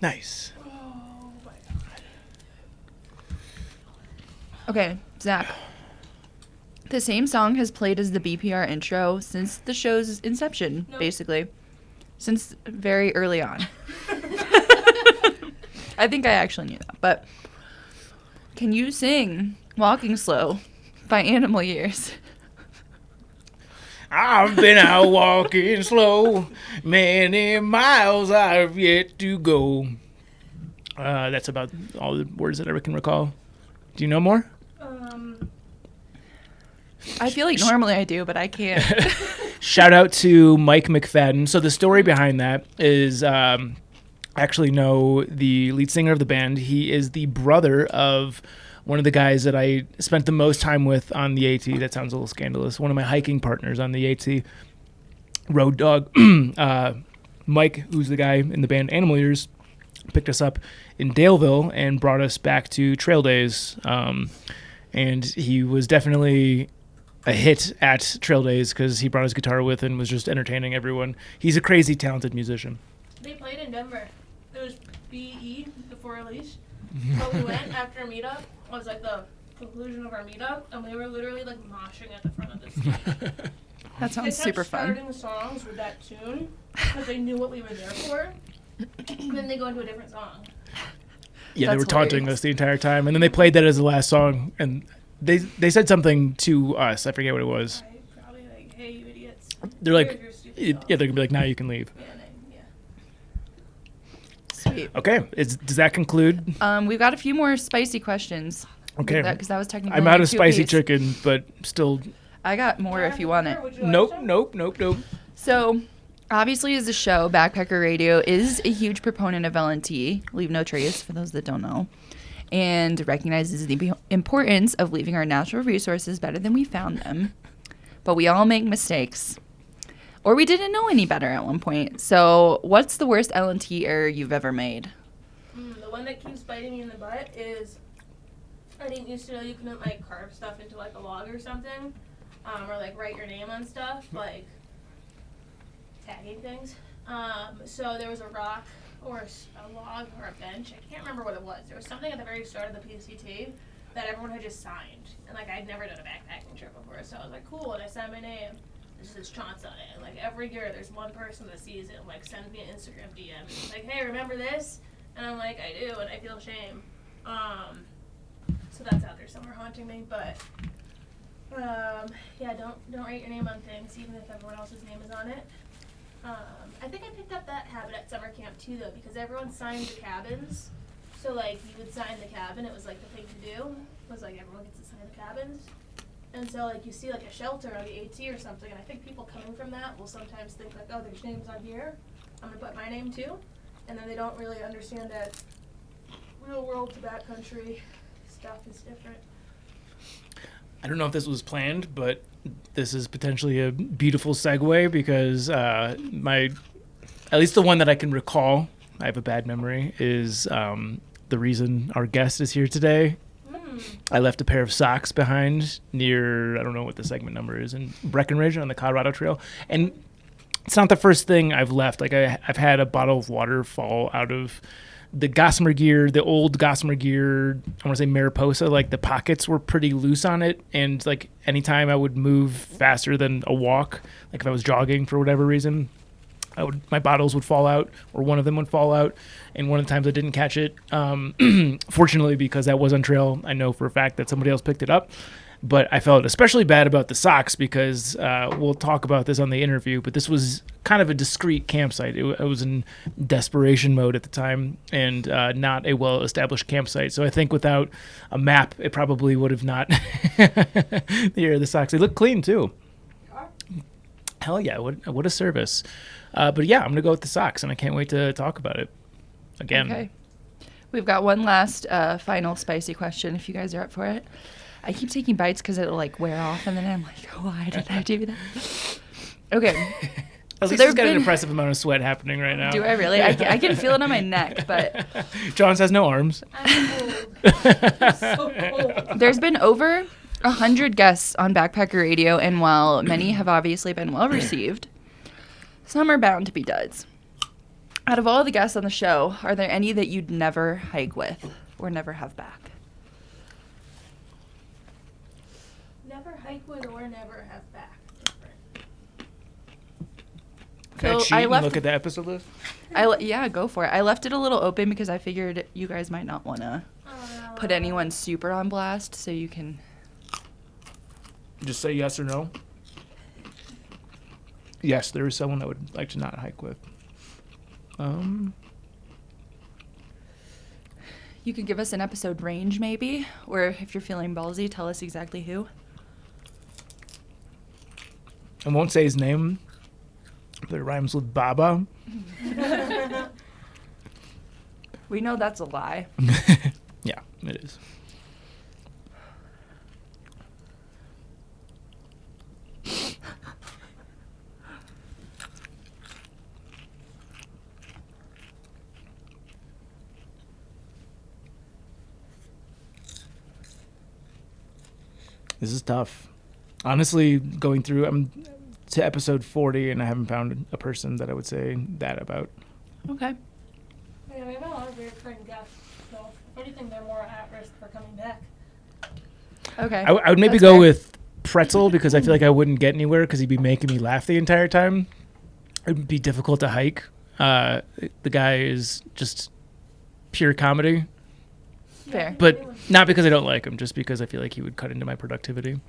Speaker 1: Nice.
Speaker 2: Oh my god.
Speaker 3: Okay, Zach. The same song has played as the BPR intro since the show's inception,
Speaker 2: Nope.
Speaker 3: basically. Since very early on. I think I actually knew that. But can you sing Walking Slow by Animal Ears?
Speaker 1: I've been out walking slow, many miles I've yet to go. That's about all the words that I can recall. Do you know more?
Speaker 3: I feel like normally I do, but I can't.
Speaker 1: Shout out to Mike McFadden. So the story behind that is actually know the lead singer of the band. He is the brother of one of the guys that I spent the most time with on the AT. That sounds a little scandalous. One of my hiking partners on the AT. Road Dog. Mike, who's the guy in the band Animal Ears, picked us up in Daleville and brought us back to Trail Days. And he was definitely a hit at Trail Days because he brought his guitar with and was just entertaining everyone. He's a crazy talented musician.
Speaker 2: They played in Denver. It was BE before Elise. But we went after a meetup. It was like the conclusion of our meetup, and we were literally like moshing at the front of the stage.
Speaker 3: That sounds super fun.
Speaker 2: They kept starting songs with that tune because they knew what we were there for. And then they go into a different song.
Speaker 1: Yeah,
Speaker 3: That's
Speaker 1: they were taunting
Speaker 3: hilarious.
Speaker 1: us the entire time, and then they played that as the last song, and they said something to us. I forget what it was.
Speaker 2: Probably like, hey, you idiots.
Speaker 1: They're like,
Speaker 2: Here's your stupid
Speaker 1: yeah,
Speaker 2: song.
Speaker 1: they're gonna be like, now you can leave.
Speaker 2: Yeah.
Speaker 3: Sweet.
Speaker 1: Okay, does that conclude?
Speaker 3: We've got a few more spicy questions.
Speaker 1: Okay,
Speaker 3: Because that was technically
Speaker 1: I'm
Speaker 3: only
Speaker 1: out of
Speaker 3: 2
Speaker 1: spicy
Speaker 3: apiece.
Speaker 1: chicken, but still,
Speaker 3: I got more if you want it.
Speaker 2: Would you like
Speaker 1: nope.
Speaker 2: some?
Speaker 3: So, obviously, as a show, Backpacker Radio is a huge proponent of LNT, leave no trace, for those that don't know, and recognizes the importance of leaving our natural resources better than we found them. But we all make mistakes. Or we didn't know any better at one point. So, what's the worst LNT error you've ever made?
Speaker 2: The one that keeps biting me in the butt is I didn't used to know you couldn't like carve stuff into like a log or something, or like write your name on stuff, like tagging things. So there was a rock or a log or a bench. I can't remember what it was. There was something at the very start of the PCT that everyone had just signed, and like I'd never done a backpacking trip before, so I was like, cool, and I signed my name. This is Chaunce on it, and like every year there's one person that sees it and like sends me an Instagram DM and it's like, hey, remember this? And I'm like, I do, and I feel shame. So that's out there somewhere haunting me, but yeah, don't write your name on things, even if everyone else's name is on it. I think I picked up that habit at summer camp too, though, because everyone signed the cabins. So like you would sign the cabin, it was like the thing to do. Was like everyone gets to sign the cabins. And so like you see like a shelter on the AT or something, and I think people coming from that will sometimes think like, oh, there's names on here, I'm gonna put my name too. And then they don't really understand that real world to backcountry stuff is different.
Speaker 1: I don't know if this was planned, but this is potentially a beautiful segue because at least the one that I can recall, I have a bad memory, is the reason our guest is here today. I left a pair of socks behind near, I don't know what the segment number is, in Breckenridge on the Colorado Trail. And it's not the first thing I've left. Like I've had a bottle of water fall out of the Gossamer gear, the old Gossamer gear, I want to say Mariposa, like the pockets were pretty loose on it. And like anytime I would move faster than a walk, like if I was jogging for whatever reason, my bottles would fall out, or one of them would fall out. And one of the times I didn't catch it, fortunately, because that was on trail, I know for a fact that somebody else picked it up. But I felt especially bad about the socks because we'll talk about this on the interview, but this was kind of a discreet campsite. I was in desperation mode at the time and not a well-established campsite. So I think without a map, it probably would have not. The socks, they look clean too. Hell yeah, what a service. But yeah, I'm going to go with the socks, and I can't wait to talk about it again.
Speaker 3: Okay. We've got one last final spicy question if you guys are up for it. I keep taking bites because it'll like wear off, and then I'm like, why did I do that? Okay.
Speaker 1: At least there's got an impressive amount of sweat happening right now.
Speaker 3: Do I really? I can feel it on my neck, but
Speaker 1: Chaunce has no arms.
Speaker 2: I'm cold. I'm so cold.
Speaker 3: there's been over 100 guests on Backpacker Radio, and while many have obviously been well received, some are bound to be duds. Out of all the guests on the show, are there any that you'd never hike with or never have back?
Speaker 2: Never hike with or never have back. Different.
Speaker 1: Can I
Speaker 3: So
Speaker 1: cheat
Speaker 3: I
Speaker 1: and
Speaker 3: left-
Speaker 1: look at the episode list?
Speaker 3: Yeah, go for it. I left it a little open because I figured you guys might not want to put anyone super on blast, so you can...
Speaker 1: Just say yes or no. Yes, there is someone I would like to not hike with.
Speaker 3: You could give us an episode range, maybe, or if you're feeling ballsy, tell us exactly who.
Speaker 1: I won't say his name, but it rhymes with Baba.
Speaker 3: We know that's a lie.
Speaker 1: Yeah, it is. This is tough. Honestly, going through, I'm to episode 40, and I haven't found a person that I would say that about.
Speaker 3: Okay.
Speaker 2: Yeah, we have a lot of reoccurring guests, so if anything, they're more at risk for coming back.
Speaker 3: Okay.
Speaker 1: I would maybe
Speaker 3: That's
Speaker 1: go
Speaker 3: fair.
Speaker 1: with Pretzel because I feel like I wouldn't get anywhere because he'd be making me laugh the entire time. It'd be difficult to hike. The guy is just pure comedy,
Speaker 3: Fair.
Speaker 1: but not because I don't like him, just because I feel like he would cut into my productivity.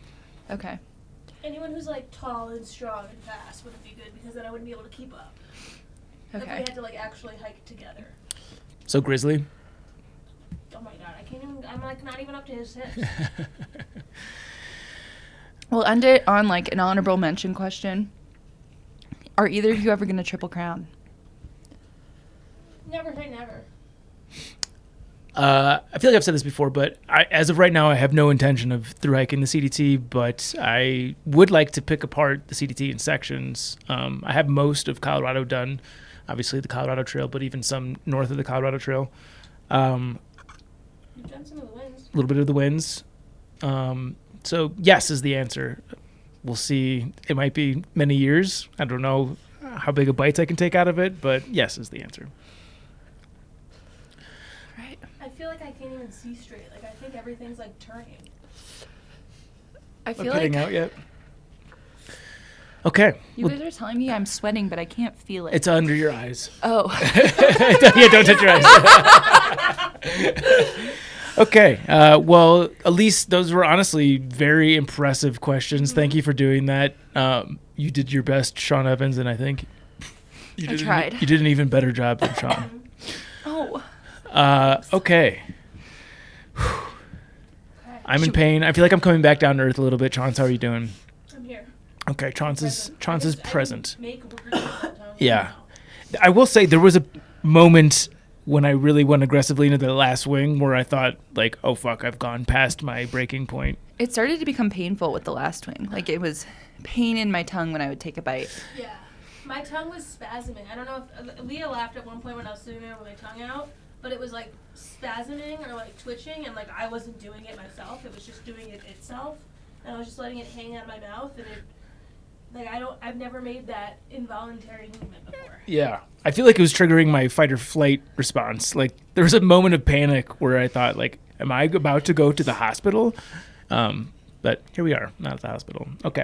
Speaker 3: Okay.
Speaker 2: Anyone who's like tall and strong and fast wouldn't be good because then I wouldn't be able to keep up. If we
Speaker 3: Okay.
Speaker 2: had to like actually hike together.
Speaker 1: So Grizzly.
Speaker 2: Oh my god, I can't even. I'm like not even up to his hips.
Speaker 3: We'll end it on like an honorable mention question. Are either of you ever going to Triple Crown?
Speaker 2: Never say never.
Speaker 1: I feel like I've said this before, but as of right now, I have no intention of through hiking the CDT, but I would like to pick apart the CDT in sections. I have most of Colorado done, obviously the Colorado Trail, but even some north of the Colorado Trail.
Speaker 2: You've done some of the wins.
Speaker 1: A little bit of the winds. So yes is the answer. We'll see. It might be many years. I don't know how big a bites I can take out of it, but yes is the answer.
Speaker 3: Right.
Speaker 2: I feel like I can't even see straight. Like I think everything's like turning.
Speaker 3: I
Speaker 1: Not
Speaker 3: feel
Speaker 1: cutting
Speaker 3: like
Speaker 1: out yet. Okay.
Speaker 3: you
Speaker 1: Well,
Speaker 3: guys are telling me I'm sweating, but I can't feel it.
Speaker 1: it's under your eyes.
Speaker 3: Oh.
Speaker 1: Yeah, don't touch your eyes. Okay. Well, Elise, those were honestly very impressive questions. Thank you for doing that. You did your best, Sean Evans, and I think you
Speaker 3: I tried.
Speaker 1: You did an even better job than Sean.
Speaker 3: Oh.
Speaker 1: Okay. I'm in pain. I feel like I'm coming back down to earth a little bit. Chaunce, how are you doing?
Speaker 2: I'm here.
Speaker 1: Okay, Chaunce is present.
Speaker 2: Make words all the time.
Speaker 1: Yeah. I will say there was a moment when I really went aggressively into the last swing where I thought, like, oh, fuck, I've gone past my breaking point.
Speaker 3: It started to become painful with the last swing. Like it was pain in my tongue when I would take a bite.
Speaker 2: Yeah. My tongue was spasming. I don't know if Leah laughed at one point when I was sitting there with my tongue out, but it was like spasming or like twitching, and like I wasn't doing it myself. It was just doing it itself, and I was just letting it hang out of my mouth, and it. Like I've never made that involuntary movement before.
Speaker 1: Yeah. I feel like it was triggering my fight or flight response. Like there was a moment of panic where I thought, like, am I about to go to the hospital? But here we are, not at the hospital. Okay.